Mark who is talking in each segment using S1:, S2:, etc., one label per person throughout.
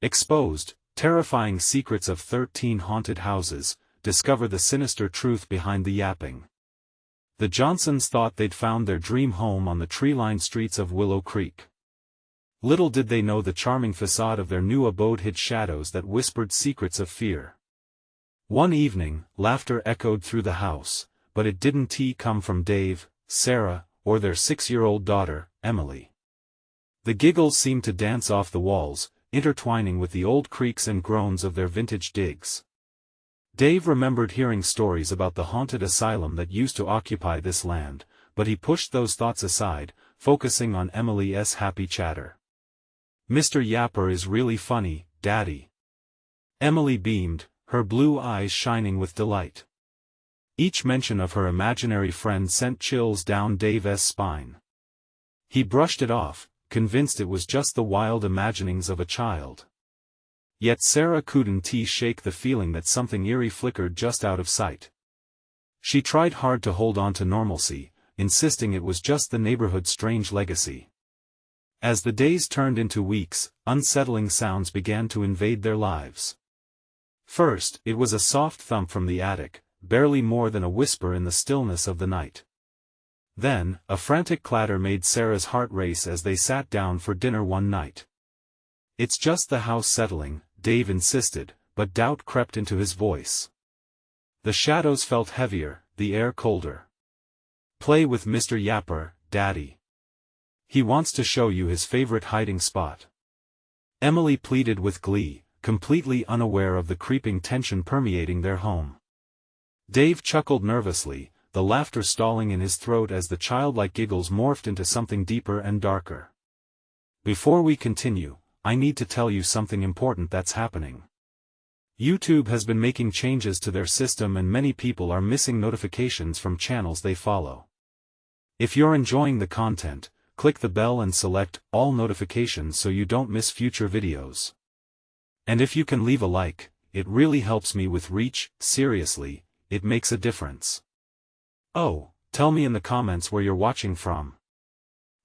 S1: Exposed, terrifying secrets of 13 haunted houses, discover the sinister truth behind the Yapping. The Johnsons thought they'd found their dream home on the tree-lined streets of Willow Creek. Little did they know the charming facade of their new abode hid shadows that whispered secrets of fear. One evening, laughter echoed through the house, but it didn't come from Dave, Sarah, or their 6-year-old daughter, Emily. The giggles seemed to dance off the walls, intertwining with the old creaks and groans of their vintage digs. Dave remembered hearing stories about the haunted asylum that used to occupy this land, but he pushed those thoughts aside, focusing on Emily's happy chatter. "Mr. Yapper is really funny, Daddy." Emily beamed, her blue eyes shining with delight. Each mention of her imaginary friend sent chills down Dave's spine. He brushed it off, convinced it was just the wild imaginings of a child. Yet Sarah couldn't shake the feeling that something eerie flickered just out of sight. She tried hard to hold on to normalcy, insisting it was just the neighborhood's strange legacy. As the days turned into weeks, unsettling sounds began to invade their lives. First, it was a soft thump from the attic, barely more than a whisper in the stillness of the night. Then, a frantic clatter made Sarah's heart race as they sat down for dinner one night. "It's just the house settling," Dave insisted, but doubt crept into his voice. The shadows felt heavier, the air colder. "Play with Mr. Yapper, Daddy. He wants to show you his favorite hiding spot." Emily pleaded with glee, completely unaware of the creeping tension permeating their home. Dave chuckled nervously, the laughter stalling in his throat as the childlike giggles morphed into something deeper and darker. "Before we continue, I need to tell you something important that's happening. YouTube has been making changes to their system and many people are missing notifications from channels they follow. If you're enjoying the content, click the bell and select all notifications so you don't miss future videos. And if you can leave a like, it really helps me with reach. Seriously, it makes a difference. Oh, tell me in the comments where you're watching from.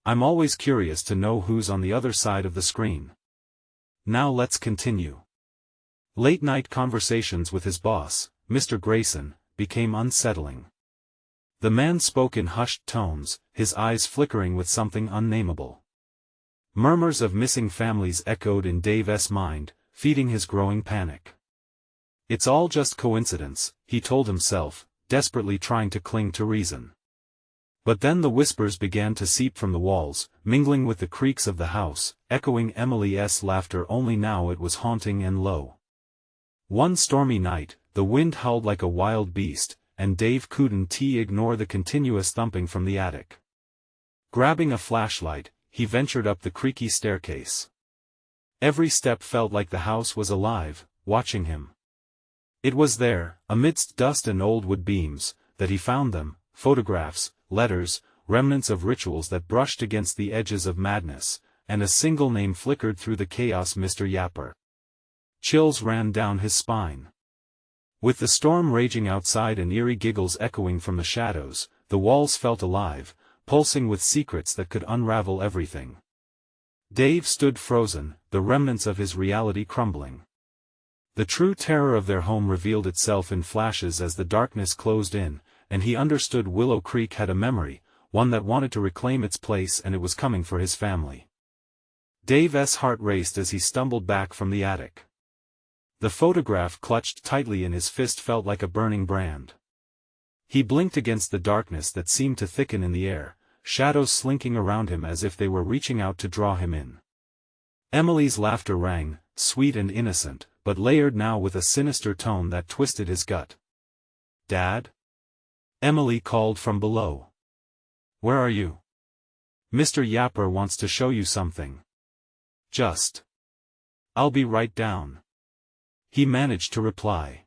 S1: I'm always curious to know who's on the other side of the screen. Now let's continue. Late-night conversations with his boss, Mr. Grayson, became unsettling. The man spoke in hushed tones, his eyes flickering with something unnameable. Murmurs of missing families echoed in Dave's mind, feeding his growing panic. "It's all just coincidence," he told himself, desperately trying to cling to reason. But then the whispers began to seep from the walls, mingling with the creaks of the house, echoing Emily's laughter, only now it was haunting and low. One stormy night, the wind howled like a wild beast, and Dave couldn't ignore the continuous thumping from the attic. Grabbing a flashlight, he ventured up the creaky staircase. Every step felt like the house was alive, watching him. It was there, amidst dust and old wood beams, that he found them: photographs, letters, remnants of rituals that brushed against the edges of madness, and a single name flickered through the chaos: Mr. Yapper. Chills ran down his spine. With the storm raging outside and eerie giggles echoing from the shadows, the walls felt alive, pulsing with secrets that could unravel everything. Dave stood frozen, the remnants of his reality crumbling. The true terror of their home revealed itself in flashes as the darkness closed in, and he understood Willow Creek had a memory, one that wanted to reclaim its place, and it was coming for his family. Dave's heart raced as he stumbled back from the attic. The photograph clutched tightly in his fist felt like a burning brand. He blinked against the darkness that seemed to thicken in the air, shadows slinking around him as if they were reaching out to draw him in. Emily's laughter rang, sweet and innocent, but layered now with a sinister tone that twisted his gut. "Dad?" Emily called from below. "Where are you?" "Mr. Yapper wants to show you something." "Just. I'll be right down," he managed to reply.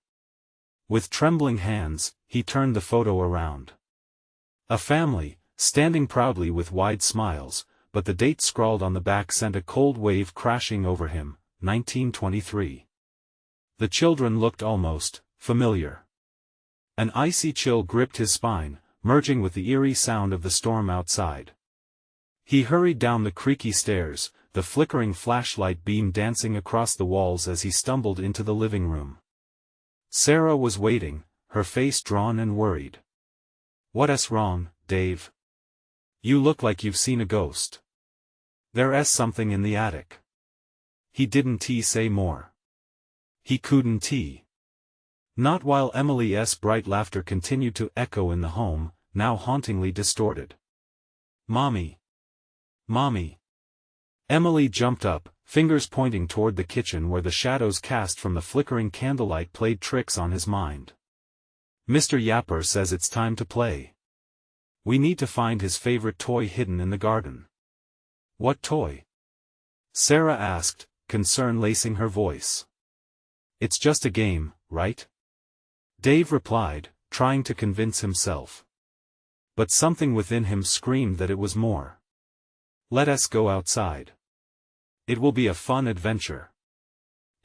S1: With trembling hands, he turned the photo around. A family, standing proudly with wide smiles, but the date scrawled on the back sent a cold wave crashing over him: 1923. The children looked almost familiar. An icy chill gripped his spine, merging with the eerie sound of the storm outside. He hurried down the creaky stairs, the flickering flashlight beam dancing across the walls as he stumbled into the living room. Sarah was waiting, her face drawn and worried. "What's wrong, Dave? You look like you've seen a ghost. There's something in the attic." He didn't say more. He couldn't. Not while Emily's bright laughter continued to echo in the home, now hauntingly distorted. "Mommy! Mommy!" Emily jumped up, fingers pointing toward the kitchen where the shadows cast from the flickering candlelight played tricks on his mind. "Mr. Yapper says it's time to play. We need to find his favorite toy hidden in the garden." "What toy?" Sarah asked, concern lacing her voice. "It's just a game, right?" Dave replied, trying to convince himself. But something within him screamed that it was more. "Let us go outside. It will be a fun adventure."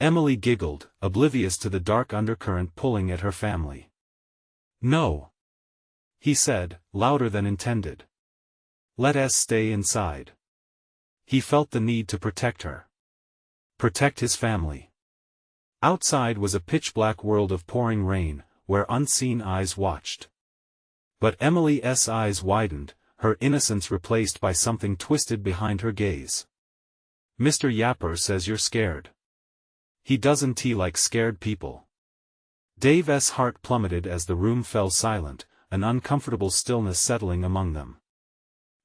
S1: Emily giggled, oblivious to the dark undercurrent pulling at her family. "No," he said, louder than intended. "Let us stay inside." He felt the need to protect her. Protect his family. Outside was a pitch-black world of pouring rain, where unseen eyes watched. But Emily's eyes widened, her innocence replaced by something twisted behind her gaze. "Mr. Yapper says you're scared. He doesn't like scared people." Dave's heart plummeted as the room fell silent, an uncomfortable stillness settling among them.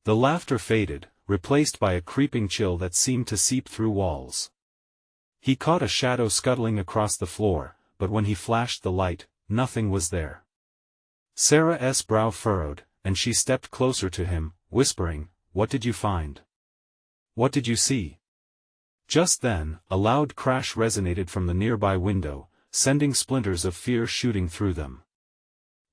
S1: The laughter faded, replaced by a creeping chill that seemed to seep through walls. He caught a shadow scuttling across the floor, but when he flashed the light, nothing was there. Sarah's brow furrowed, and she stepped closer to him, whispering, "What did you find? What did you see?" Just then, a loud crash resonated from the nearby window, sending splinters of fear shooting through them.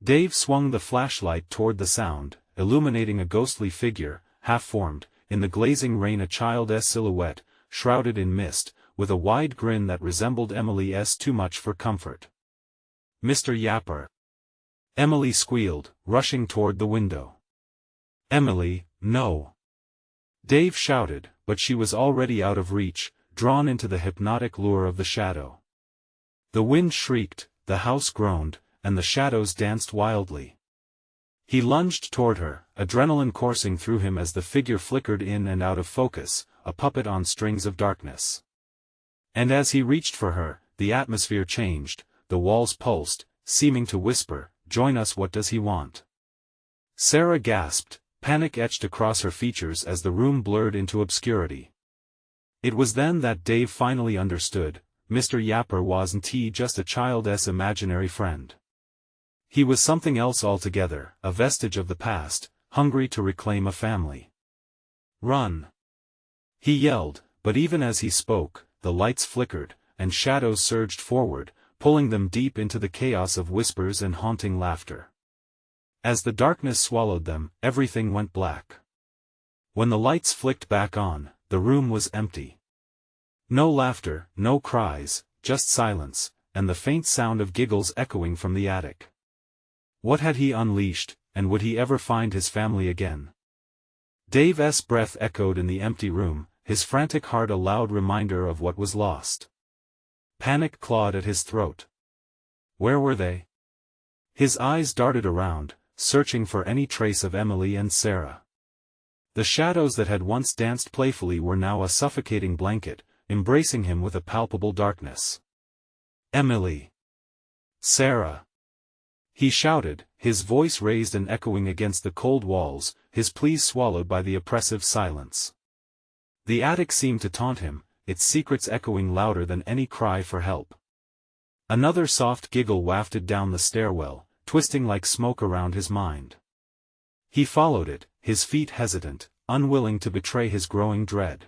S1: Dave swung the flashlight toward the sound, illuminating a ghostly figure, half-formed, in the glazing rain, a child's silhouette, shrouded in mist, with a wide grin that resembled Emily's too much for comfort. "Mr. Yapper!" Emily squealed, rushing toward the window. "Emily, no!" Dave shouted, but she was already out of reach, drawn into the hypnotic lure of the shadow. The wind shrieked, the house groaned, and the shadows danced wildly. He lunged toward her, adrenaline coursing through him as the figure flickered in and out of focus, a puppet on strings of darkness. And as he reached for her, the atmosphere changed, the walls pulsed, seeming to whisper, "Join us, what does he want?" Sarah gasped, panic etched across her features as the room blurred into obscurity. It was then that Dave finally understood, Mr. Yapper wasn't just a child's imaginary friend. He was something else altogether, a vestige of the past, hungry to reclaim a family. "Run!" he yelled, but even as he spoke, the lights flickered, and shadows surged forward, pulling them deep into the chaos of whispers and haunting laughter. As the darkness swallowed them, everything went black. When the lights flicked back on, the room was empty. No laughter, no cries, just silence, and the faint sound of giggles echoing from the attic. What had he unleashed, and would he ever find his family again? Dave's breath echoed in the empty room, his frantic heart a loud reminder of what was lost. Panic clawed at his throat. Where were they? His eyes darted around, searching for any trace of Emily and Sarah. The shadows that had once danced playfully were now a suffocating blanket, embracing him with a palpable darkness. "Emily! Sarah!" he shouted, his voice raised and echoing against the cold walls, his pleas swallowed by the oppressive silence. The attic seemed to taunt him, its secrets echoing louder than any cry for help. Another soft giggle wafted down the stairwell, twisting like smoke around his mind. He followed it, his feet hesitant, unwilling to betray his growing dread.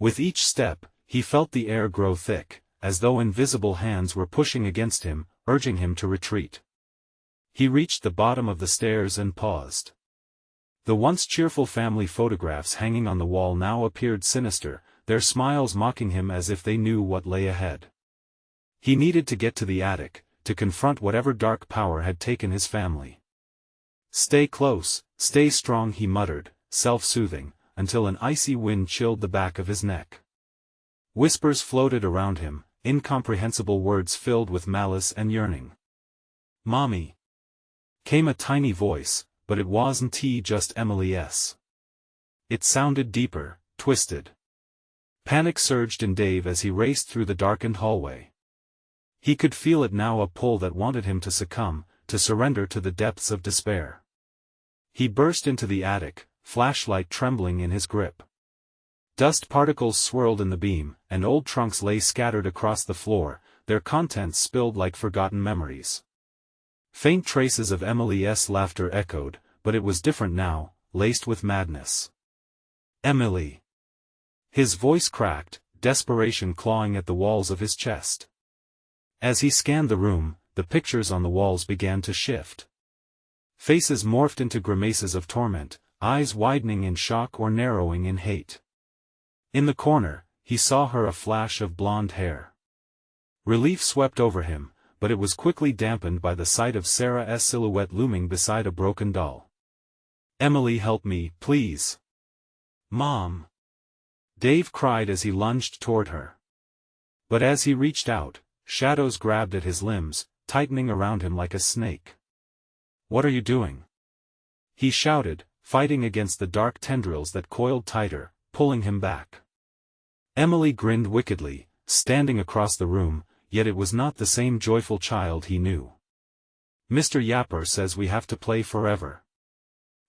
S1: With each step, he felt the air grow thick, as though invisible hands were pushing against him, urging him to retreat. He reached the bottom of the stairs and paused. The once cheerful family photographs hanging on the wall now appeared sinister, their smiles mocking him as if they knew what lay ahead. He needed to get to the attic, to confront whatever dark power had taken his family. "Stay close, stay strong," he muttered, self-soothing, until an icy wind chilled the back of his neck. Whispers floated around him, incomprehensible words filled with malice and yearning. "Mommy!" came a tiny voice, but it wasn't just Emily's. It sounded deeper, twisted. Panic surged in Dave as he raced through the darkened hallway. He could feel it now, a pull that wanted him to succumb, to surrender to the depths of despair. He burst into the attic, flashlight trembling in his grip. Dust particles swirled in the beam, and old trunks lay scattered across the floor, their contents spilled like forgotten memories. Faint traces of Emily's laughter echoed, but it was different now, laced with madness. "Emily!" His voice cracked, desperation clawing at the walls of his chest. As he scanned the room, the pictures on the walls began to shift. Faces morphed into grimaces of torment, eyes widening in shock or narrowing in hate. In the corner, he saw her, a flash of blonde hair. Relief swept over him, but it was quickly dampened by the sight of Sarah's silhouette looming beside a broken doll. "Emily, help me, please!" "Mom!" Dave cried as he lunged toward her. But as he reached out, shadows grabbed at his limbs, tightening around him like a snake. "What are you doing?" he shouted, fighting against the dark tendrils that coiled tighter, pulling him back. Emily grinned wickedly, standing across the room, yet it was not the same joyful child he knew. "Mr. Yapper says we have to play forever."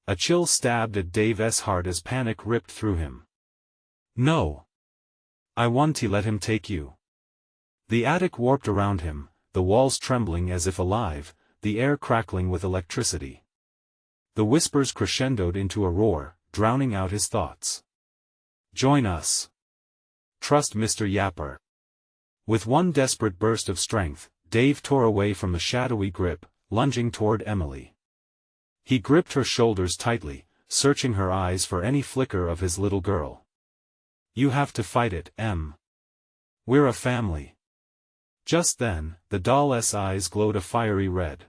S1: A chill stabbed at Dave's heart as panic ripped through him. "No. I want to let him take you." The attic warped around him, the walls trembling as if alive, the air crackling with electricity. The whispers crescendoed into a roar, drowning out his thoughts. "Join us. Trust Mr. Yapper." With one desperate burst of strength, Dave tore away from the shadowy grip, lunging toward Emily. He gripped her shoulders tightly, searching her eyes for any flicker of his little girl. "You have to fight it, Em. We're a family." Just then, the doll's eyes glowed a fiery red.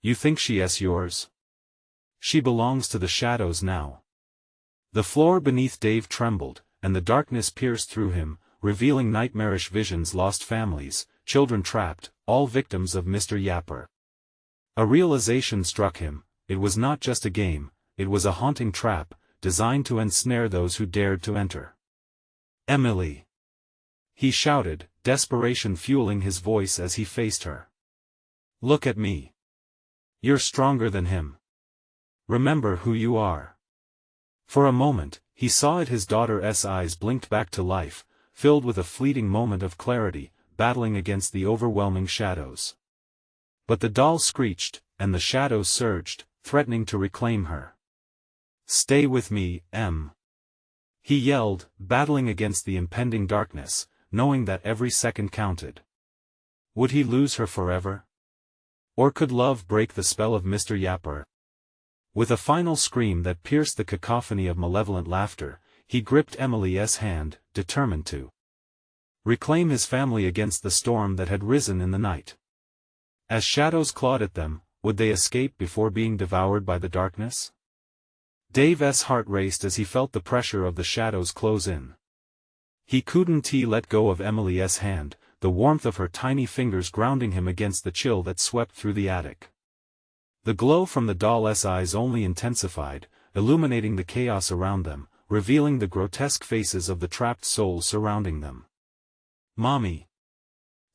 S1: "You think she's yours? She belongs to the shadows now." The floor beneath Dave trembled, and the darkness pierced through him, revealing nightmarish visions, lost families, children trapped, all victims of Mr. Yapper. A realization struck him: it was not just a game, it was a haunting trap, designed to ensnare those who dared to enter. "Emily!" he shouted, desperation fueling his voice as he faced her. "Look at me. You're stronger than him. Remember who you are." For a moment, he saw it, his daughter's eyes blinked back to life, filled with a fleeting moment of clarity, battling against the overwhelming shadows. But the doll screeched, and the shadows surged, threatening to reclaim her. "Stay with me, Em," he yelled, battling against the impending darkness, knowing that every second counted. Would he lose her forever? Or could love break the spell of Mr. Yapper? With a final scream that pierced the cacophony of malevolent laughter, he gripped Emily's hand, determined to reclaim his family against the storm that had risen in the night. As shadows clawed at them, would they escape before being devoured by the darkness? Dave's heart raced as he felt the pressure of the shadows close in. He couldn't let go of Emily's hand, the warmth of her tiny fingers grounding him against the chill that swept through the attic. The glow from the doll's eyes only intensified, illuminating the chaos around them, revealing the grotesque faces of the trapped souls surrounding them. "Mommy!"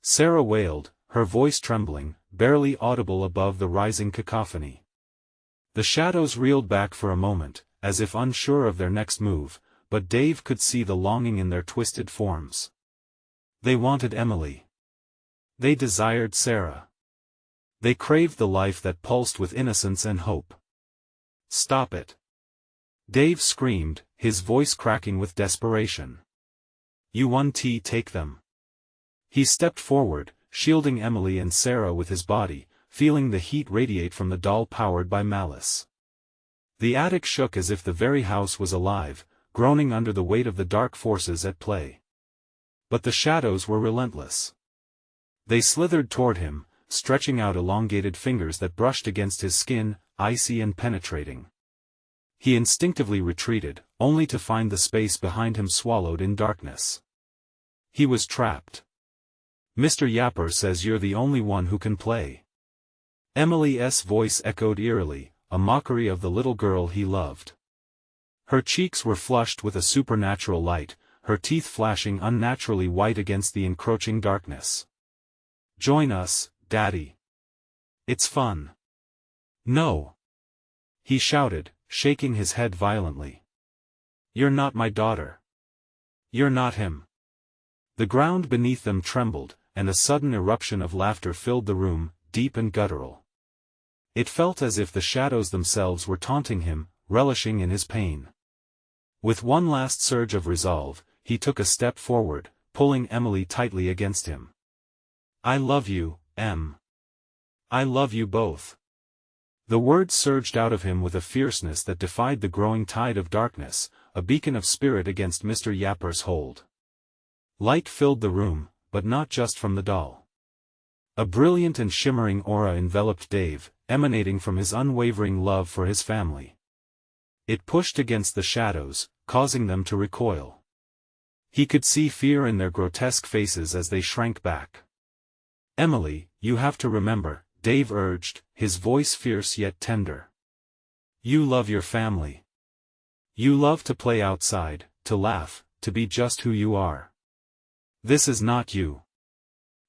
S1: Sarah wailed, her voice trembling, barely audible above the rising cacophony. The shadows reeled back for a moment, as if unsure of their next move, but Dave could see the longing in their twisted forms. They wanted Emily. They desired Sarah. They craved the life that pulsed with innocence and hope. "Stop it!" Dave screamed, his voice cracking with desperation. "You want to take them." He stepped forward, shielding Emily and Sarah with his body, feeling the heat radiate from the doll powered by malice. The attic shook as if the very house was alive, groaning under the weight of the dark forces at play. But the shadows were relentless. They slithered toward him, stretching out elongated fingers that brushed against his skin, icy and penetrating. He instinctively retreated, only to find the space behind him swallowed in darkness. He was trapped. "Mr. Yapper says you're the only one who can play." Emily's voice echoed eerily, a mockery of the little girl he loved. Her cheeks were flushed with a supernatural light, her teeth flashing unnaturally white against the encroaching darkness. "Join us, Daddy. It's fun." "No!" he shouted, shaking his head violently. "You're not my daughter. You're not him." The ground beneath them trembled, and a sudden eruption of laughter filled the room, deep and guttural. It felt as if the shadows themselves were taunting him, relishing in his pain. With one last surge of resolve, he took a step forward, pulling Emily tightly against him. "I love you, Em. I love you both." The words surged out of him with a fierceness that defied the growing tide of darkness, a beacon of spirit against Mr. Yapper's hold. Light filled the room, but not just from the doll. A brilliant and shimmering aura enveloped Dave, emanating from his unwavering love for his family. It pushed against the shadows, causing them to recoil. He could see fear in their grotesque faces as they shrank back. "Emily, you have to remember," Dave urged, his voice fierce yet tender. "You love your family. You love to play outside, to laugh, to be just who you are. This is not you."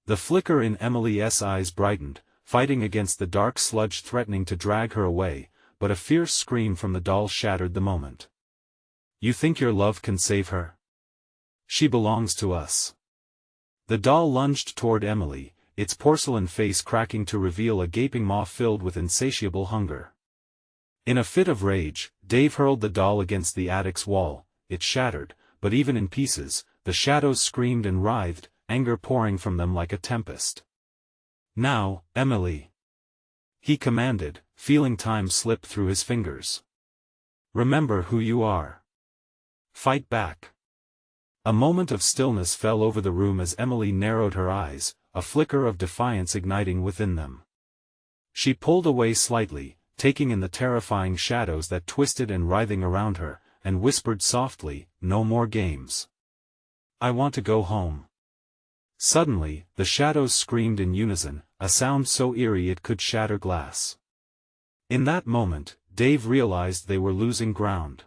S1: The flicker in Emily's eyes brightened, fighting against the dark sludge threatening to drag her away, but a fierce scream from the doll shattered the moment. "You think your love can save her? She belongs to us." The doll lunged toward Emily, its porcelain face cracking to reveal a gaping maw filled with insatiable hunger. In a fit of rage, Dave hurled the doll against the attic's wall. It shattered, but even in pieces, the shadows screamed and writhed, anger pouring from them like a tempest. "Now, Emily," he commanded, feeling time slip through his fingers. "Remember who you are. Fight back." A moment of stillness fell over the room as Emily narrowed her eyes, a flicker of defiance igniting within them. She pulled away slightly, taking in the terrifying shadows that twisted and writhing around her, and whispered softly, "No more games. I want to go home." Suddenly, the shadows screamed in unison, a sound so eerie it could shatter glass. In that moment, Dave realized they were losing ground.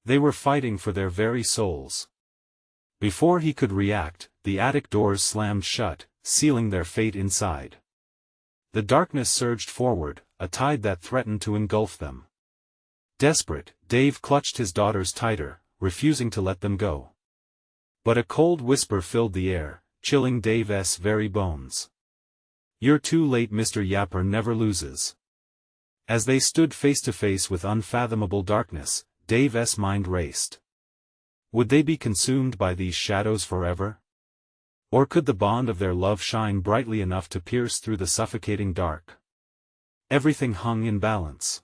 S1: They were fighting for their very souls. Before he could react, the attic doors slammed shut, sealing their fate inside. The darkness surged forward, a tide that threatened to engulf them. Desperate, Dave clutched his daughters tighter, refusing to let them go. But a cold whisper filled the air, chilling Dave's very bones. "You're too late, Mr. Yapper never loses." As they stood face to face with unfathomable darkness, Dave's mind raced. Would they be consumed by these shadows forever? Or could the bond of their love shine brightly enough to pierce through the suffocating dark? Everything hung in balance.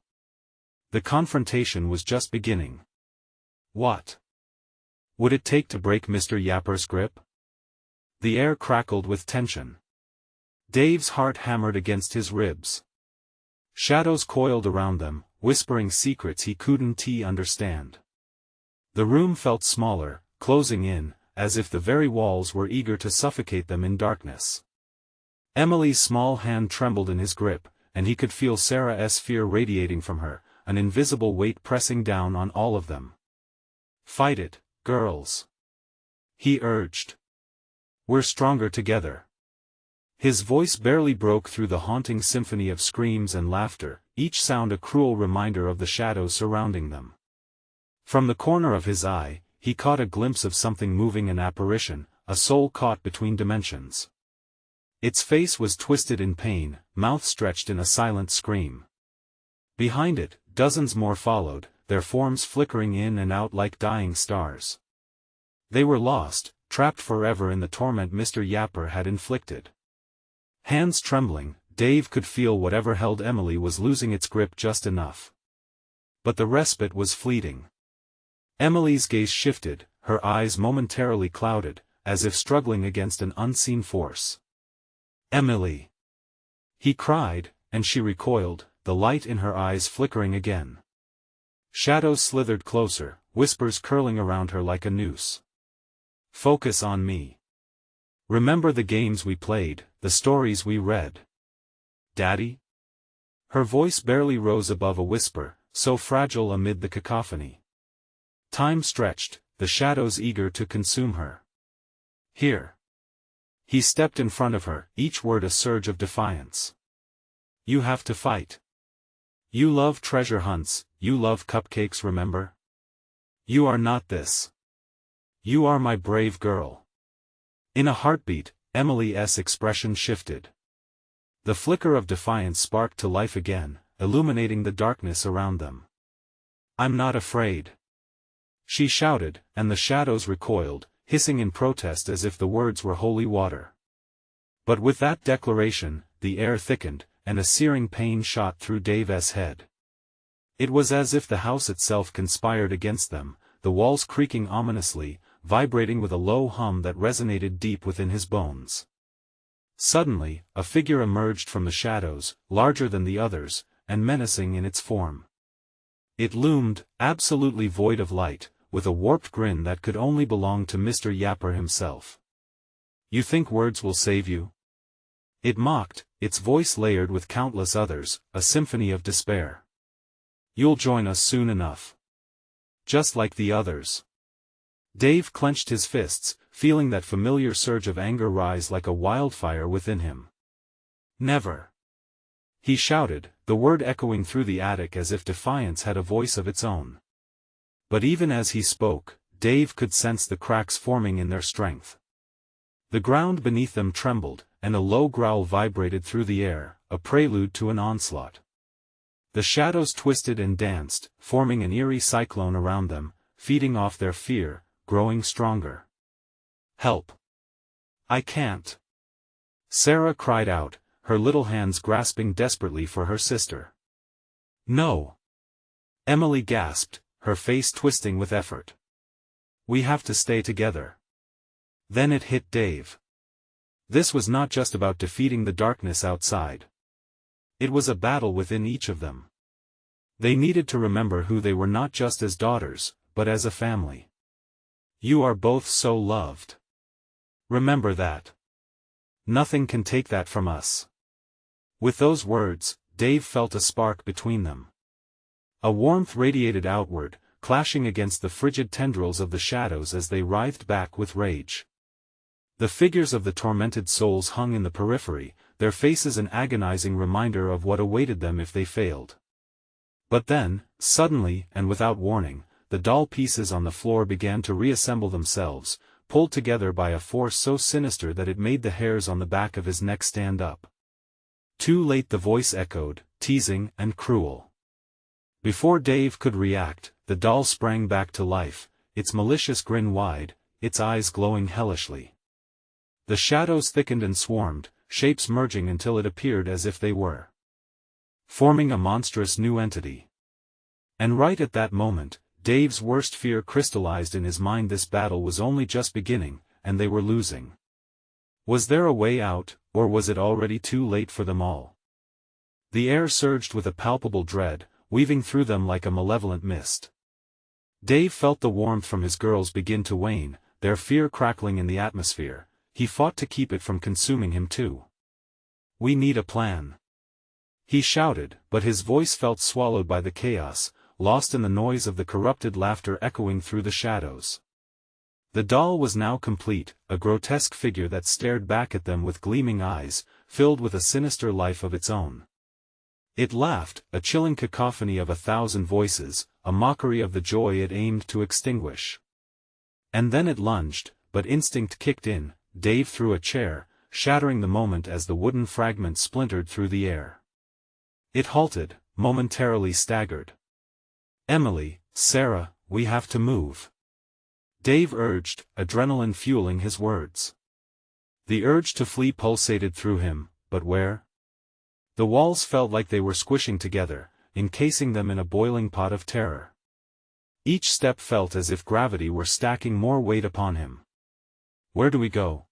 S1: The confrontation was just beginning. What would it take to break Mr. Yapper's grip? The air crackled with tension. Dave's heart hammered against his ribs. Shadows coiled around them, whispering secrets he couldn't understand. The room felt smaller, closing in, as if the very walls were eager to suffocate them in darkness. Emily's small hand trembled in his grip, and he could feel Sarah's fear radiating from her, an invisible weight pressing down on all of them. "Fight it, girls," he urged. "We're stronger together." His voice barely broke through the haunting symphony of screams and laughter, each sound a cruel reminder of the shadows surrounding them. From the corner of his eye, he caught a glimpse of something moving, an apparition, a soul caught between dimensions. Its face was twisted in pain, mouth stretched in a silent scream. Behind it, dozens more followed, their forms flickering in and out like dying stars. They were lost, trapped forever in the torment Mr. Yapper had inflicted. Hands trembling, Dave could feel whatever held Emily was losing its grip just enough. But the respite was fleeting. Emily's gaze shifted, her eyes momentarily clouded, as if struggling against an unseen force. "Emily!" he cried, and she recoiled, the light in her eyes flickering again. Shadows slithered closer, whispers curling around her like a noose. Focus on me. Remember the games we played, the stories we read. Daddy? Her voice barely rose above a whisper, so fragile amid the cacophony. Time stretched, the shadows eager to consume her. Here. He stepped in front of her, each word a surge of defiance. You have to fight. You love treasure hunts, you love cupcakes, remember? You are not this. You are my brave girl. In a heartbeat, Emily's expression shifted. The flicker of defiance sparked to life again, illuminating the darkness around them. I'm not afraid. She shouted, and the shadows recoiled, hissing in protest as if the words were holy water. But with that declaration, the air thickened, and a searing pain shot through Dave's head. It was as if the house itself conspired against them, the walls creaking ominously, vibrating with a low hum that resonated deep within his bones. Suddenly, a figure emerged from the shadows, larger than the others, and menacing in its form. It loomed, absolutely void of light, with a warped grin that could only belong to Mr. Yapper himself. You think words will save you? It mocked, its voice layered with countless others, a symphony of despair. You'll join us soon enough. Just like the others. Dave clenched his fists, feeling that familiar surge of anger rise like a wildfire within him. Never. He shouted, the word echoing through the attic as if defiance had a voice of its own. But even as he spoke, Dave could sense the cracks forming in their strength. The ground beneath them trembled, and a low growl vibrated through the air, a prelude to an onslaught. The shadows twisted and danced, forming an eerie cyclone around them, feeding off their fear, growing stronger. Help! I can't! Sarah cried out, her little hands grasping desperately for her sister. No! Emily gasped, her face twisting with effort. We have to stay together. Then it hit Dave. This was not just about defeating the darkness outside. It was a battle within each of them. They needed to remember who they were not just as daughters, but as a family. You are both so loved. Remember that. Nothing can take that from us. With those words, Dave felt a spark between them. A warmth radiated outward, clashing against the frigid tendrils of the shadows as they writhed back with rage. The figures of the tormented souls hung in the periphery, their faces an agonizing reminder of what awaited them if they failed. But then, suddenly and without warning, the doll pieces on the floor began to reassemble themselves, pulled together by a force so sinister that it made the hairs on the back of his neck stand up. Too late, the voice echoed, teasing and cruel. Before Dave could react, the doll sprang back to life, its malicious grin wide, its eyes glowing hellishly. The shadows thickened and swarmed, shapes merging until it appeared as if they were forming a monstrous new entity. And right at that moment, Dave's worst fear crystallized in his mind. This battle was only just beginning, and they were losing. Was there a way out, or was it already too late for them all? The air surged with a palpable dread, weaving through them like a malevolent mist. Dave felt the warmth from his girls begin to wane, their fear crackling in the atmosphere. He fought to keep it from consuming him too. We need a plan. He shouted, but his voice felt swallowed by the chaos, lost in the noise of the corrupted laughter echoing through the shadows. The doll was now complete, a grotesque figure that stared back at them with gleaming eyes, filled with a sinister life of its own. It laughed, a chilling cacophony of 1,000 voices, a mockery of the joy it aimed to extinguish. And then it lunged, but instinct kicked in. Dave threw a chair, shattering the moment as the wooden fragment splintered through the air. It halted, momentarily staggered. Emily, Sarah, we have to move. Dave urged, adrenaline fueling his words. The urge to flee pulsated through him, but where? The walls felt like they were squishing together, encasing them in a boiling pot of terror. Each step felt as if gravity were stacking more weight upon him. Where do we go?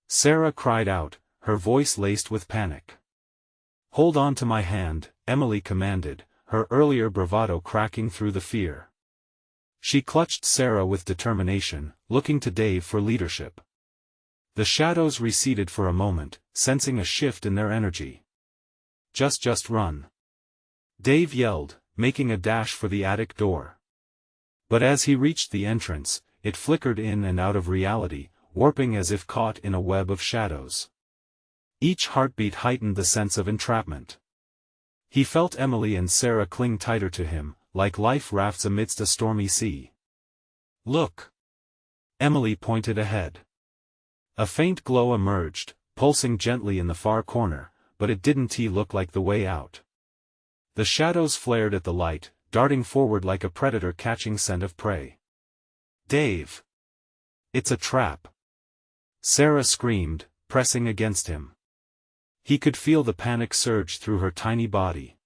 S1: Sarah cried out, her voice laced with panic. Hold on to my hand, Emily commanded, her earlier bravado cracking through the fear. She clutched Sarah with determination, looking to Dave for leadership. The shadows receded for a moment, sensing a shift in their energy. Just run," Dave yelled, making a dash for the attic door. But as he reached the entrance, it flickered in and out of reality, warping as if caught in a web of shadows. Each heartbeat heightened the sense of entrapment. He felt Emily and Sarah cling tighter to him, like life rafts amidst a stormy sea. "Look!" Emily pointed ahead. A faint glow emerged, pulsing gently in the far corner, but it didn't look like the way out. The shadows flared at the light, darting forward like a predator catching scent of prey. "Dave! It's a trap!" Sarah screamed, pressing against him. He could feel the panic surge through her tiny body.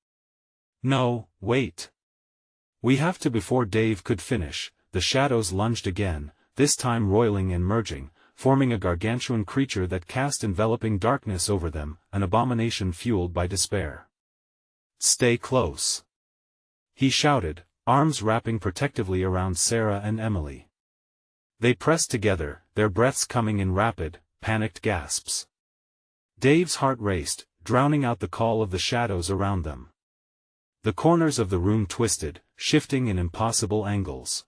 S1: "No, wait. We have to." Before Dave could finish, the shadows lunged again, this time roiling and merging, forming a gargantuan creature that cast enveloping darkness over them, an abomination fueled by despair. "Stay close," he shouted, arms wrapping protectively around Sarah and Emily. They pressed together, their breaths coming in rapid, panicked gasps. Dave's heart raced, drowning out the call of the shadows around them. The corners of the room twisted, shifting in impossible angles.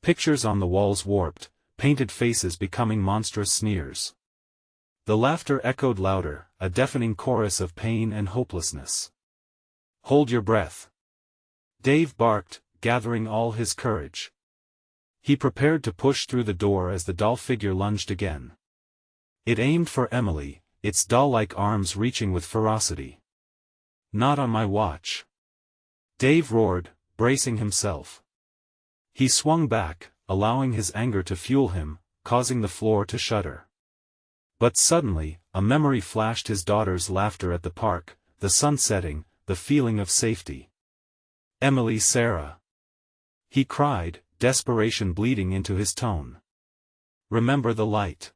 S1: Pictures on the walls warped, painted faces becoming monstrous sneers. The laughter echoed louder, a deafening chorus of pain and hopelessness. "Hold your breath," Dave barked, gathering all his courage. He prepared to push through the door as the doll figure lunged again. It aimed for Emily, its doll-like arms reaching with ferocity. "Not on my watch," Dave roared, bracing himself. He swung back, allowing his anger to fuel him, causing the floor to shudder. But suddenly, a memory flashed: his daughter's laughter at the park, the sun setting, the feeling of safety. "Emily, Sarah!" he cried, desperation bleeding into his tone. "Remember the light.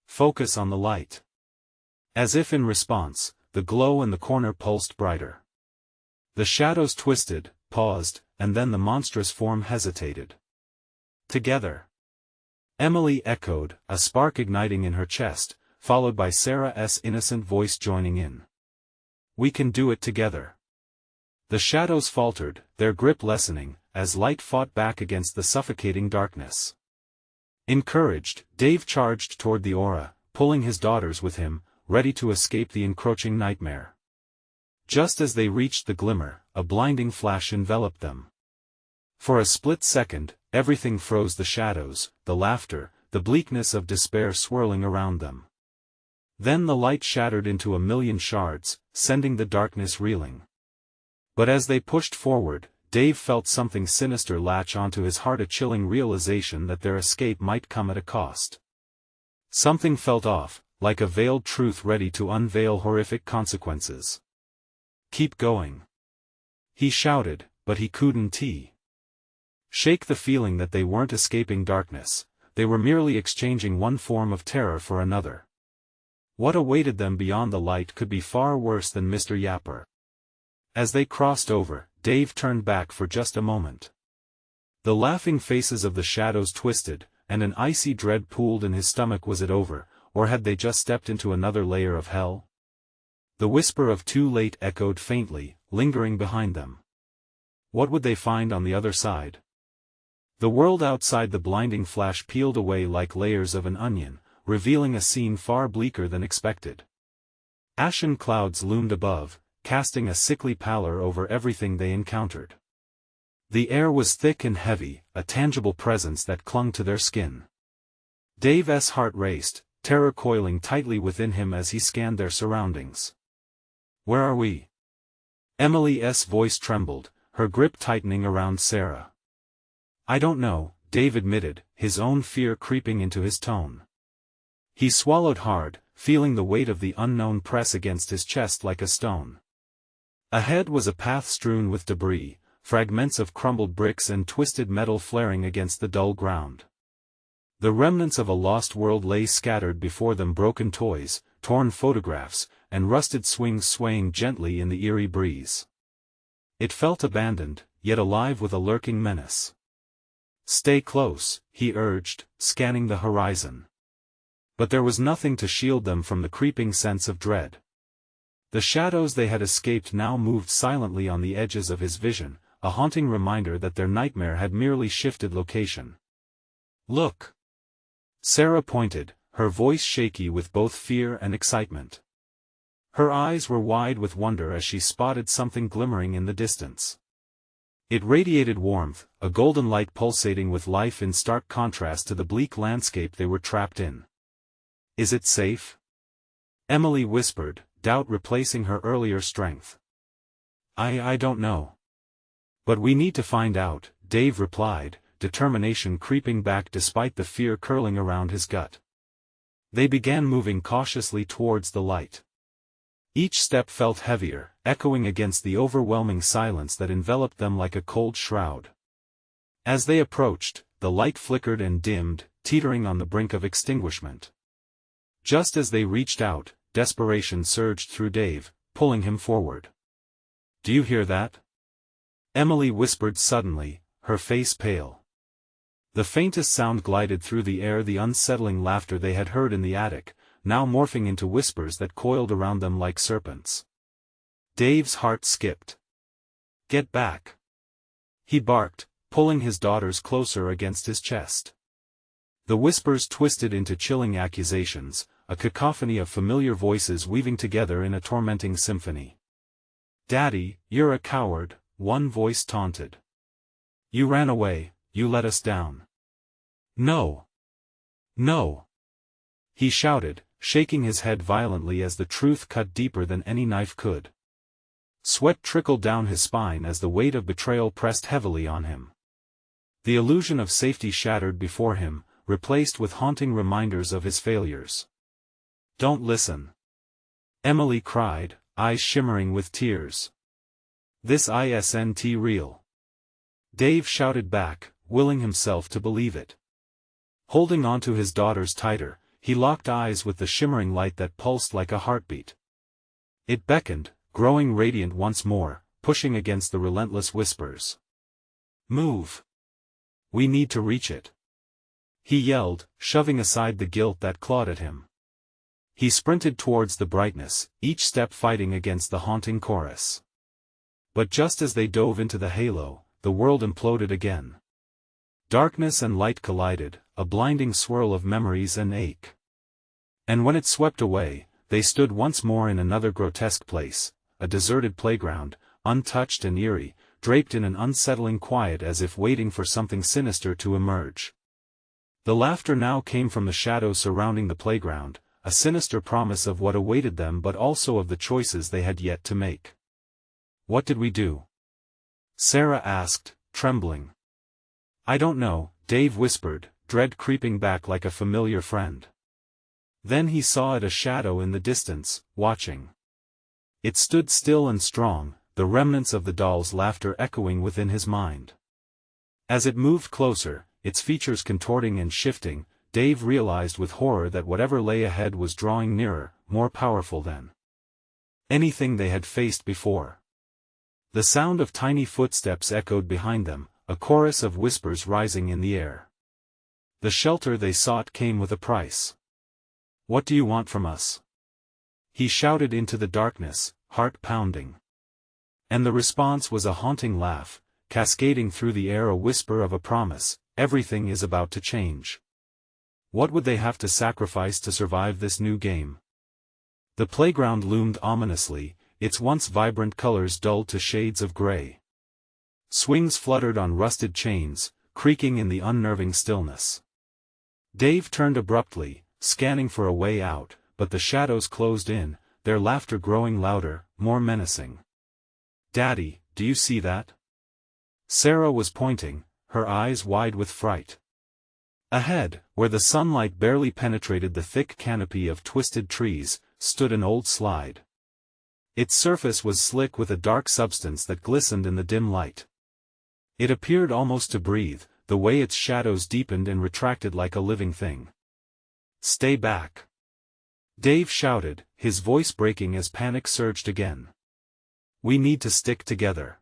S1: Focus on the light." As if in response, the glow in the corner pulsed brighter. The shadows twisted, paused, and then the monstrous form hesitated. "Together," Emily echoed, a spark igniting in her chest, followed by Sarah's innocent voice joining in. "We can do it together." The shadows faltered, their grip lessening, as light fought back against the suffocating darkness. Encouraged, Dave charged toward the aura, pulling his daughters with him, ready to escape the encroaching nightmare. Just as they reached the glimmer, a blinding flash enveloped them. For a split second, everything froze: the shadows, the laughter, the bleakness of despair swirling around them. Then the light shattered into a million shards, sending the darkness reeling. But as they pushed forward, Dave felt something sinister latch onto his heart, a chilling realization that their escape might come at a cost. Something felt off, like a veiled truth ready to unveil horrific consequences. "Keep going," he shouted, but he couldn't shake the feeling that they weren't escaping darkness, they were merely exchanging one form of terror for another. What awaited them beyond the light could be far worse than Mr. Yapper. As they crossed over, Dave turned back for just a moment. The laughing faces of the shadows twisted, and an icy dread pooled in his stomach. Was it over, or had they just stepped into another layer of hell? The whisper of "too late" echoed faintly, lingering behind them. What would they find on the other side? The world outside the blinding flash peeled away like layers of an onion, revealing a scene far bleaker than expected. Ashen clouds loomed above, casting a sickly pallor over everything they encountered. The air was thick and heavy, a tangible presence that clung to their skin. Dave's heart raced, terror coiling tightly within him as he scanned their surroundings. "Where are we?" Emily's voice trembled, her grip tightening around Sarah. "I don't know," Dave admitted, his own fear creeping into his tone. He swallowed hard, feeling the weight of the unknown press against his chest like a stone. Ahead was a path strewn with debris, fragments of crumbled bricks and twisted metal flaring against the dull ground. The remnants of a lost world lay scattered before them: broken toys, torn photographs, and rusted swings swaying gently in the eerie breeze. It felt abandoned, yet alive with a lurking menace. "Stay close," he urged, scanning the horizon. But there was nothing to shield them from the creeping sense of dread. The shadows they had escaped now moved silently on the edges of his vision, a haunting reminder that their nightmare had merely shifted location. "Look!" Sarah pointed, her voice shaky with both fear and excitement. Her eyes were wide with wonder as she spotted something glimmering in the distance. It radiated warmth, a golden light pulsating with life in stark contrast to the bleak landscape they were trapped in. "Is it safe?" Emily whispered, doubt replacing her earlier strength. I don't know. "But we need to find out," Dave replied, determination creeping back despite the fear curling around his gut. They began moving cautiously towards the light. Each step felt heavier, echoing against the overwhelming silence that enveloped them like a cold shroud. As they approached, the light flickered and dimmed, teetering on the brink of extinguishment. Just as they reached out, desperation surged through Dave, pulling him forward. "Do you hear that?" Emily whispered suddenly, her face pale. The faintest sound glided through the air, the unsettling laughter they had heard in the attic, now morphing into whispers that coiled around them like serpents. Dave's heart skipped. "Get back!" he barked, pulling his daughters closer against his chest. The whispers twisted into chilling accusations, a cacophony of familiar voices weaving together in a tormenting symphony. "Daddy, you're a coward," one voice taunted. "You ran away, you let us down." "No! No!" he shouted, shaking his head violently as the truth cut deeper than any knife could. Sweat trickled down his spine as the weight of betrayal pressed heavily on him. The illusion of safety shattered before him, replaced with haunting reminders of his failures. "Don't listen!" Emily cried, eyes shimmering with tears. "This isn't real." Dave shouted back, willing himself to believe it. Holding onto his daughters tighter, he locked eyes with the shimmering light that pulsed like a heartbeat. It beckoned, growing radiant once more, pushing against the relentless whispers. "Move! We need to reach it!" he yelled, shoving aside the guilt that clawed at him. He sprinted towards the brightness, each step fighting against the haunting chorus. But just as they dove into the halo, the world imploded again. Darkness and light collided, a blinding swirl of memories and ache. And when it swept away, they stood once more in another grotesque place, a deserted playground, untouched and eerie, draped in an unsettling quiet as if waiting for something sinister to emerge. The laughter now came from the shadows surrounding the playground, a sinister promise of what awaited them but also of the choices they had yet to make. "What did we do?" Sarah asked, trembling. "I don't know," Dave whispered, dread creeping back like a familiar friend. Then he saw it, a shadow in the distance, watching. It stood still and strong, the remnants of the doll's laughter echoing within his mind. As it moved closer, its features contorting and shifting, Dave realized with horror that whatever lay ahead was drawing nearer, more powerful than anything they had faced before. The sound of tiny footsteps echoed behind them, a chorus of whispers rising in the air. The shelter they sought came with a price. "What do you want from us?" he shouted into the darkness, heart pounding. And the response was a haunting laugh, cascading through the air, a whisper of a promise: everything is about to change. What would they have to sacrifice to survive this new game? The playground loomed ominously, its once vibrant colors dulled to shades of gray. Swings fluttered on rusted chains, creaking in the unnerving stillness. Dave turned abruptly, scanning for a way out, but the shadows closed in, their laughter growing louder, more menacing. "Daddy, do you see that?" Sarah was pointing, her eyes wide with fright. Ahead, where the sunlight barely penetrated the thick canopy of twisted trees, stood an old slide. Its surface was slick with a dark substance that glistened in the dim light. It appeared almost to breathe, the way its shadows deepened and retracted like a living thing. "Stay back!" Dave shouted, his voice breaking as panic surged again. "We need to stick together."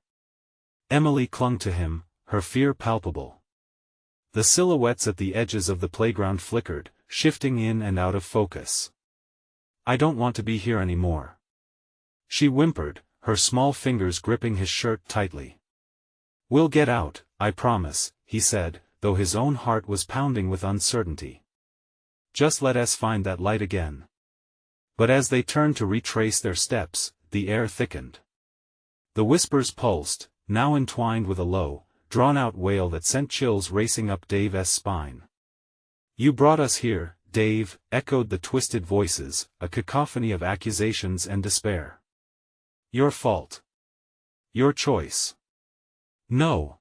S1: Emily clung to him, her fear palpable. The silhouettes at the edges of the playground flickered, shifting in and out of focus. "I don't want to be here anymore," she whimpered, her small fingers gripping his shirt tightly. "We'll get out, I promise," he said, though his own heart was pounding with uncertainty. "Just let us find that light again." But as they turned to retrace their steps, the air thickened. The whispers pulsed, now entwined with a low, drawn-out wail that sent chills racing up Dave's spine. "You brought us here, Dave," echoed the twisted voices, a cacophony of accusations and despair. "Your fault. Your choice." "No.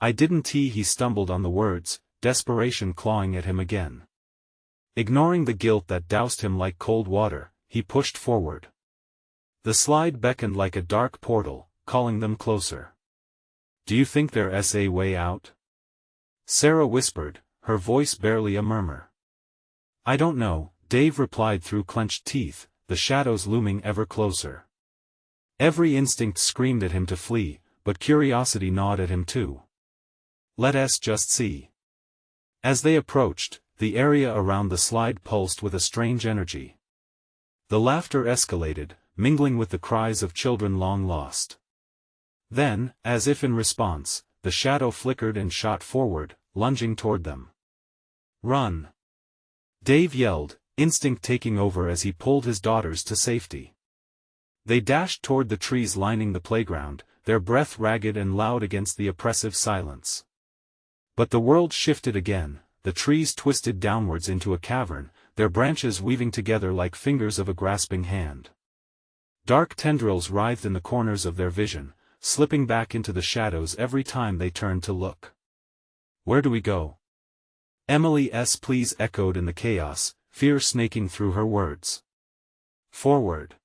S1: I didn't." He stumbled on the words, desperation clawing at him again. Ignoring the guilt that doused him like cold water, he pushed forward. The slide beckoned like a dark portal, calling them closer. "Do you think there's a way out?" Sarah whispered, her voice barely a murmur. "I don't know," Dave replied through clenched teeth, the shadows looming ever closer. Every instinct screamed at him to flee, but curiosity gnawed at him too. "Let us just see." As they approached, the area around the slide pulsed with a strange energy. The laughter escalated, mingling with the cries of children long lost. Then, as if in response, the shadow flickered and shot forward, lunging toward them. "Run!" Dave yelled, instinct taking over as he pulled his daughters to safety. They dashed toward the trees lining the playground, their breath ragged and loud against the oppressive silence. But the world shifted again, the trees twisted downwards into a cavern, their branches weaving together like fingers of a grasping hand. Dark tendrils writhed in the corners of their vision, slipping back into the shadows every time they turned to look. "Where do we go?" Emily's pleas echoed in the chaos, fear snaking through her words. "Forward!"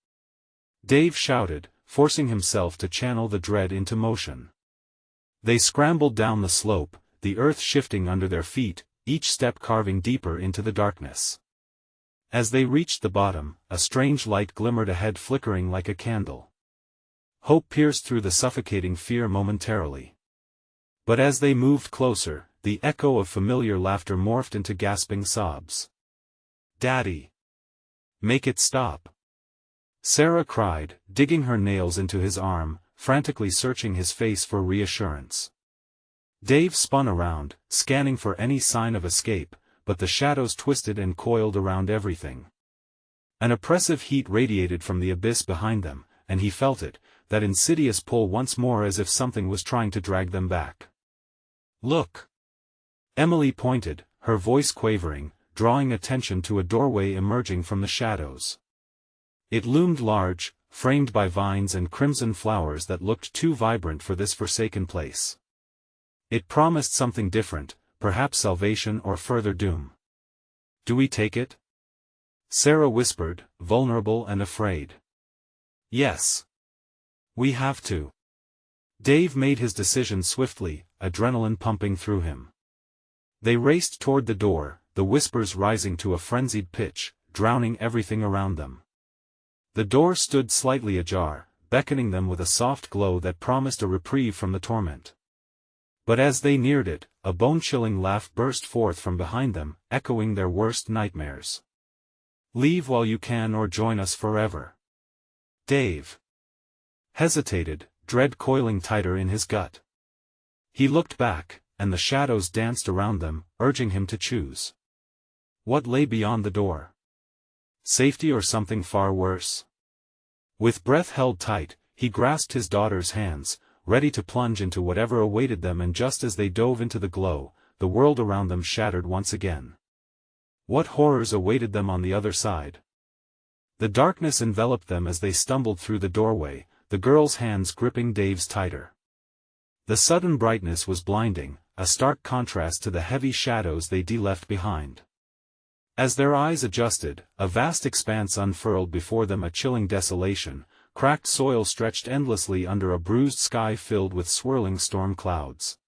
S1: Dave shouted, forcing himself to channel the dread into motion. They scrambled down the slope, the earth shifting under their feet, each step carving deeper into the darkness. As they reached the bottom, a strange light glimmered ahead, flickering like a candle. Hope pierced through the suffocating fear momentarily. But as they moved closer, the echo of familiar laughter morphed into gasping sobs. "Daddy! Make it stop!" Sarah cried, digging her nails into his arm, frantically searching his face for reassurance. Dave spun around, scanning for any sign of escape, but the shadows twisted and coiled around everything. An oppressive heat radiated from the abyss behind them, and he felt it, that insidious pull once more, as if something was trying to drag them back. "Look!" Emily pointed, her voice quavering, drawing attention to a doorway emerging from the shadows. It loomed large, framed by vines and crimson flowers that looked too vibrant for this forsaken place. It promised something different, perhaps salvation or further doom. "Do we take it?" Sarah whispered, vulnerable and afraid. "Yes. We have to." Dave made his decision swiftly, adrenaline pumping through him. They raced toward the door, the whispers rising to a frenzied pitch, drowning everything around them. The door stood slightly ajar, beckoning them with a soft glow that promised a reprieve from the torment. But as they neared it, a bone-chilling laugh burst forth from behind them, echoing their worst nightmares. "Leave while you can or join us forever." Dave hesitated, dread coiling tighter in his gut. He looked back, and the shadows danced around them, urging him to choose. What lay beyond the door? Safety or something far worse? With breath held tight, he grasped his daughter's hands, ready to plunge into whatever awaited them, and just as they dove into the glow, the world around them shattered once again. What horrors awaited them on the other side? The darkness enveloped them as they stumbled through the doorway, the girl's hands gripping Dave's tighter. The sudden brightness was blinding, a stark contrast to the heavy shadows they'd left behind. As their eyes adjusted, a vast expanse unfurled before them, a chilling desolation. Cracked soil stretched endlessly under a bruised sky filled with swirling storm clouds.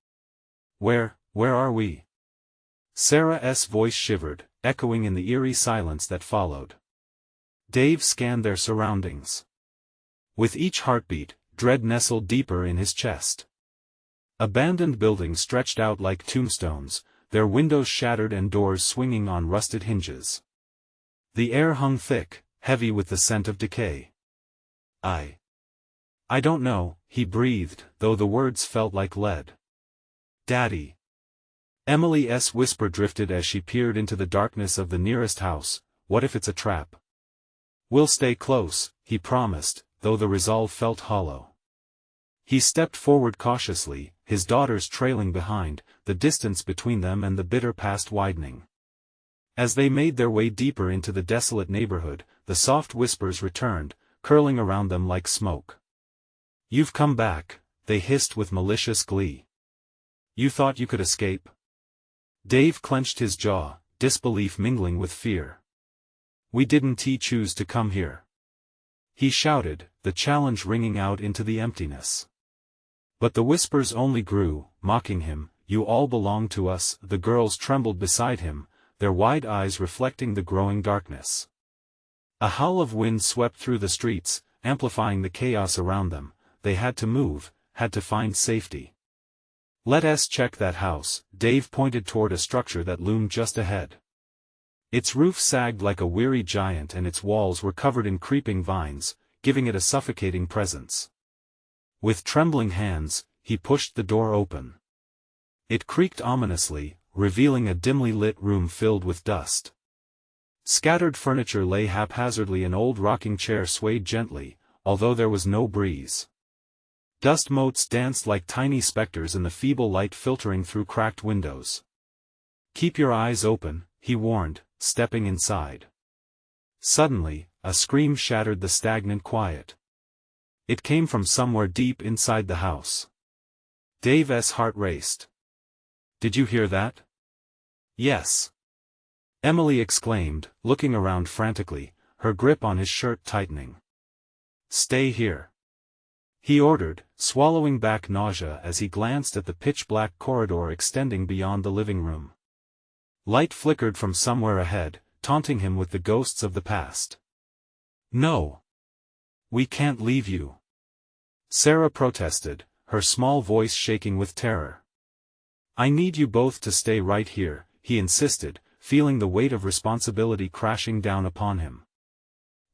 S1: Where are we?" Sarah's voice shivered, echoing in the eerie silence that followed. Dave scanned their surroundings. With each heartbeat, dread nestled deeper in his chest. Abandoned buildings stretched out like tombstones, their windows shattered and doors swinging on rusted hinges. The air hung thick, heavy with the scent of decay. I don't know, he breathed, though the words felt like lead. Daddy. Emily's whisper drifted as she peered into the darkness of the nearest house. What if it's a trap? We'll stay close, he promised, though the resolve felt hollow. He stepped forward cautiously, his daughters trailing behind, the distance between them and the bitter past widening. As they made their way deeper into the desolate neighborhood, the soft whispers returned, curling around them like smoke. You've come back, they hissed with malicious glee. You thought you could escape? Dave clenched his jaw, disbelief mingling with fear. We didn't choose to come here. He shouted, the challenge ringing out into the emptiness. But the whispers only grew, mocking him. You all belong to us. The girls trembled beside him, their wide eyes reflecting the growing darkness. A howl of wind swept through the streets, amplifying the chaos around them. They had to move, had to find safety. Let's check that house. Dave pointed toward a structure that loomed just ahead. Its roof sagged like a weary giant and its walls were covered in creeping vines, giving it a suffocating presence. With trembling hands, he pushed the door open. It creaked ominously, revealing a dimly lit room filled with dust. Scattered furniture lay haphazardly, an old rocking chair swayed gently, although there was no breeze. Dust motes danced like tiny specters in the feeble light filtering through cracked windows. Keep your eyes open, he warned, stepping inside. Suddenly, a scream shattered the stagnant quiet. It came from somewhere deep inside the house. Dave's heart raced. Did you hear that? Yes. Emily exclaimed, looking around frantically, her grip on his shirt tightening. Stay here. He ordered, swallowing back nausea as he glanced at the pitch-black corridor extending beyond the living room. Light flickered from somewhere ahead, taunting him with the ghosts of the past. No. We can't leave you. Sarah protested, her small voice shaking with terror. I need you both to stay right here, he insisted, feeling the weight of responsibility crashing down upon him.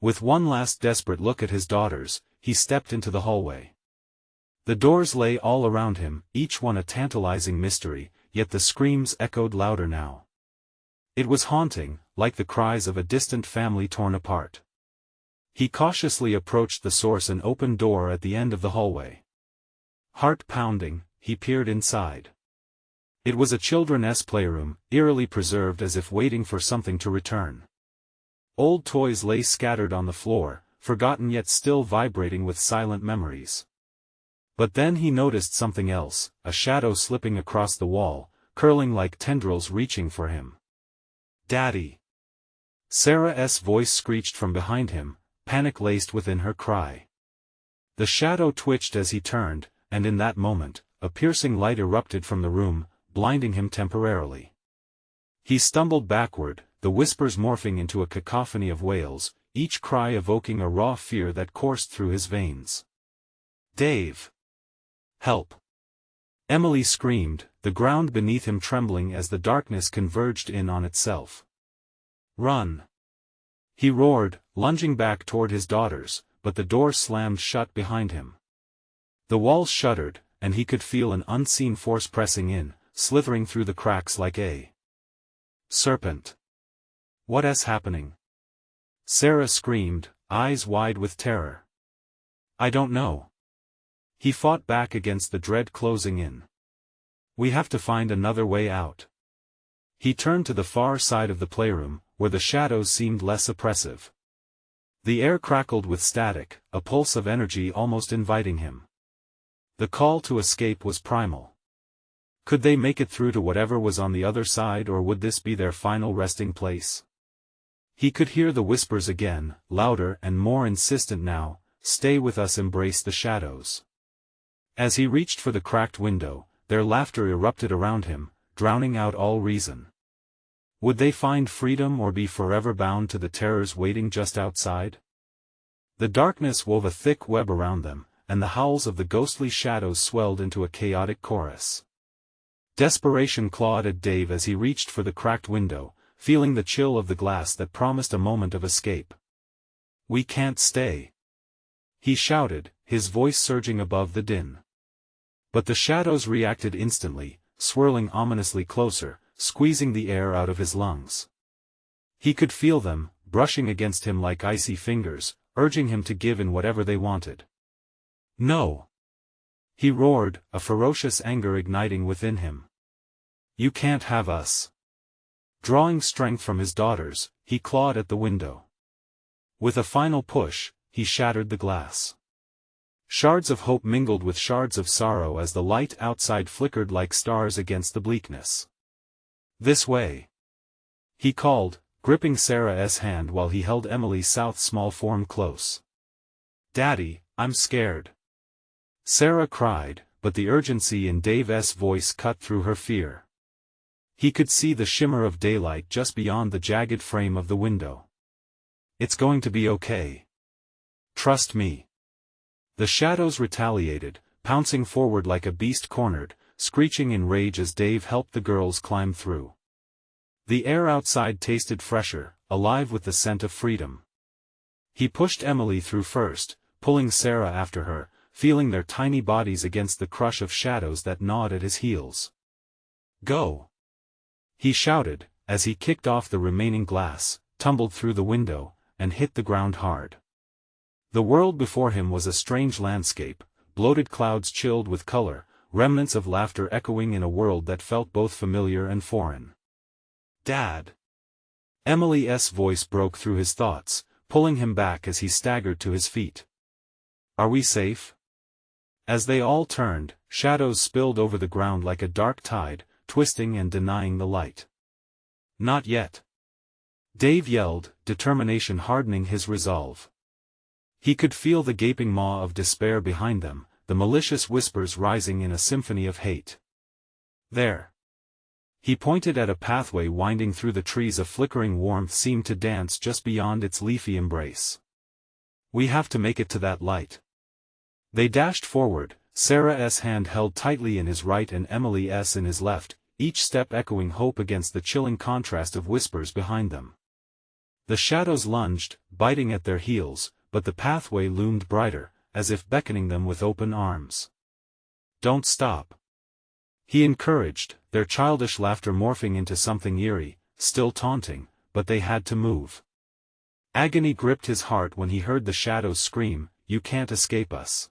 S1: With one last desperate look at his daughters, he stepped into the hallway. The doors lay all around him, each one a tantalizing mystery, yet the screams echoed louder now. It was haunting, like the cries of a distant family torn apart. He cautiously approached the source, an open door at the end of the hallway. Heart pounding, he peered inside. It was a children's playroom, eerily preserved as if waiting for something to return. Old toys lay scattered on the floor, forgotten yet still vibrating with silent memories. But then he noticed something else, a shadow slipping across the wall, curling like tendrils reaching for him. Daddy! Sarah's voice screeched from behind him, panic laced within her cry. The shadow twitched as he turned, and in that moment, a piercing light erupted from the room, blinding him temporarily. He stumbled backward, the whispers morphing into a cacophony of wails, each cry evoking a raw fear that coursed through his veins. Dave! Help! Emily screamed, the ground beneath him trembling as the darkness converged in on itself. Run! He roared, lunging back toward his daughters, but the door slammed shut behind him. The walls shuddered, and he could feel an unseen force pressing in, slithering through the cracks like a serpent. What's happening? Sarah screamed, eyes wide with terror. I don't know. He fought back against the dread closing in. We have to find another way out. He turned to the far side of the playroom, where the shadows seemed less oppressive. The air crackled with static, a pulse of energy almost inviting him. The call to escape was primal. Could they make it through to whatever was on the other side, or would this be their final resting place? He could hear the whispers again, louder and more insistent now, stay with us, embrace the shadows. As he reached for the cracked window, their laughter erupted around him, drowning out all reason. Would they find freedom or be forever bound to the terrors waiting just outside? The darkness wove a thick web around them, and the howls of the ghostly shadows swelled into a chaotic chorus. Desperation clawed at Dave as he reached for the cracked window, feeling the chill of the glass that promised a moment of escape. "We can't stay," he shouted, his voice surging above the din. But the shadows reacted instantly, swirling ominously closer, squeezing the air out of his lungs. He could feel them, brushing against him like icy fingers, urging him to give in whatever they wanted. "No!" he roared, a ferocious anger igniting within him. "You can't have us." Drawing strength from his daughters, he clawed at the window. With a final push, he shattered the glass. Shards of hope mingled with shards of sorrow as the light outside flickered like stars against the bleakness. "This way," he called, gripping Sarah's hand while he held Emily South's small form close. "Daddy, I'm scared," Sarah cried, but the urgency in Dave's voice cut through her fear. He could see the shimmer of daylight just beyond the jagged frame of the window. "It's going to be okay. Trust me." The shadows retaliated, pouncing forward like a beast cornered, screeching in rage as Dave helped the girls climb through. The air outside tasted fresher, alive with the scent of freedom. He pushed Emily through first, pulling Sarah after her, feeling their tiny bodies against the crush of shadows that gnawed at his heels. "Go!" he shouted, as he kicked off the remaining glass, tumbled through the window, and hit the ground hard. The world before him was a strange landscape, bloated clouds chilled with color, remnants of laughter echoing in a world that felt both familiar and foreign. "Dad!" Emily's voice broke through his thoughts, pulling him back as he staggered to his feet. "Are we safe?" As they all turned, shadows spilled over the ground like a dark tide, twisting and denying the light. "Not yet," Dave yelled, determination hardening his resolve. He could feel the gaping maw of despair behind them, the malicious whispers rising in a symphony of hate. "There." He pointed at a pathway winding through the trees. A flickering warmth seemed to dance just beyond its leafy embrace. "We have to make it to that light." They dashed forward, Sarah's hand held tightly in his right and Emily's in his left, each step echoing hope against the chilling contrast of whispers behind them. The shadows lunged, biting at their heels, but the pathway loomed brighter, as if beckoning them with open arms. "Don't stop," he encouraged, their childish laughter morphing into something eerie, still taunting, but they had to move. Agony gripped his heart when he heard the shadows scream, "You can't escape us.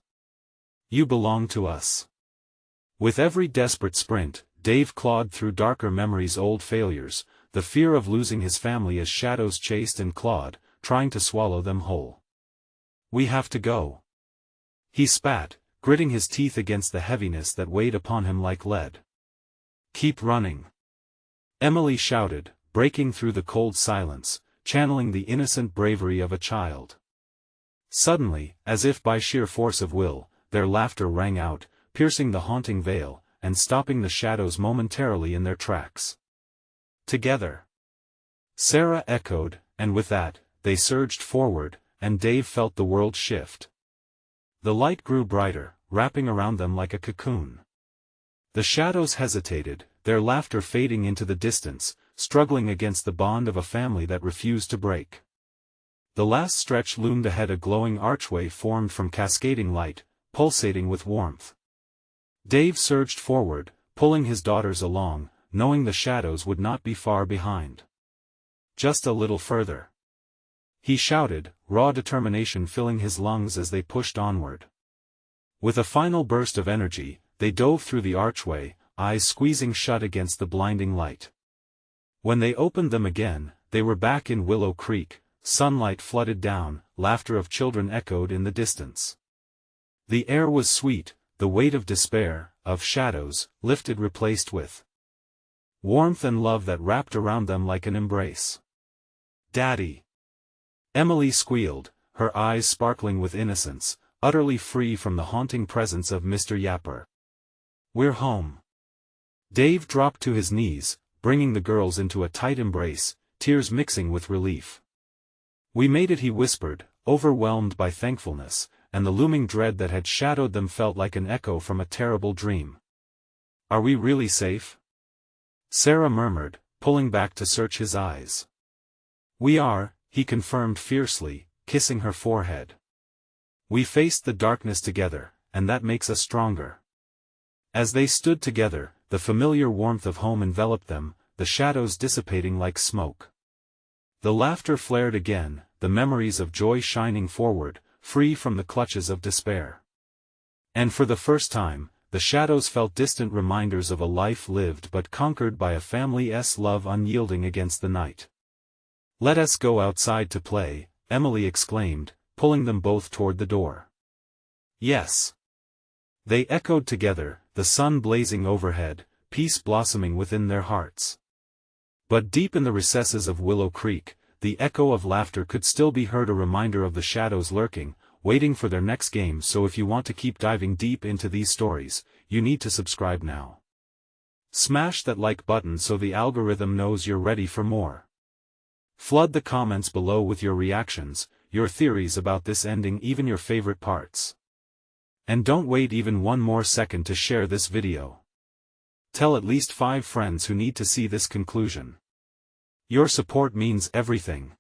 S1: You belong to us." With every desperate sprint, Dave clawed through darker memories, old failures, the fear of losing his family as shadows chased and clawed, trying to swallow them whole. "We have to go," he spat, gritting his teeth against the heaviness that weighed upon him like lead. "Keep running," Emily shouted, breaking through the cold silence, channeling the innocent bravery of a child. Suddenly, as if by sheer force of will, their laughter rang out, piercing the haunting veil, and stopping the shadows momentarily in their tracks. "Together," Sarah echoed, and with that, they surged forward, and Dave felt the world shift. The light grew brighter, wrapping around them like a cocoon. The shadows hesitated, their laughter fading into the distance, struggling against the bond of a family that refused to break. The last stretch loomed ahead, a glowing archway formed from cascading light, pulsating with warmth. Dave surged forward, pulling his daughters along, knowing the shadows would not be far behind. "Just a little further," he shouted, raw determination filling his lungs as they pushed onward. With a final burst of energy, they dove through the archway, eyes squeezing shut against the blinding light. When they opened them again, they were back in Willow Creek, sunlight flooded down, laughter of children echoed in the distance. The air was sweet, the weight of despair, of shadows, lifted, replaced with warmth and love that wrapped around them like an embrace. "Daddy!" Emily squealed, her eyes sparkling with innocence, utterly free from the haunting presence of Mr. Yapper. "We're home." Dave dropped to his knees, bringing the girls into a tight embrace, tears mixing with relief. "We made it," he whispered, overwhelmed by thankfulness, and the looming dread that had shadowed them felt like an echo from a terrible dream. "Are we really safe?" Sarah murmured, pulling back to search his eyes. "We are," he confirmed fiercely, kissing her forehead. "We faced the darkness together, and that makes us stronger." As they stood together, the familiar warmth of home enveloped them, the shadows dissipating like smoke. The laughter flared again, the memories of joy shining forward, free from the clutches of despair. And for the first time, the shadows felt distant reminders of a life lived but conquered by a family's love unyielding against the night. "Let us go outside to play," Emily exclaimed, pulling them both toward the door. "Yes." They echoed together, the sun blazing overhead, peace blossoming within their hearts. But deep in the recesses of Willow Creek, the echo of laughter could still be heard, a reminder of the shadows lurking, waiting for their next game. So if you want to keep diving deep into these stories, you need to subscribe now. Smash that like button so the algorithm knows you're ready for more. Flood the comments below with your reactions, your theories about this ending, even your favorite parts. And don't wait even one more second to share this video. Tell at least 5 friends who need to see this conclusion. Your support means everything.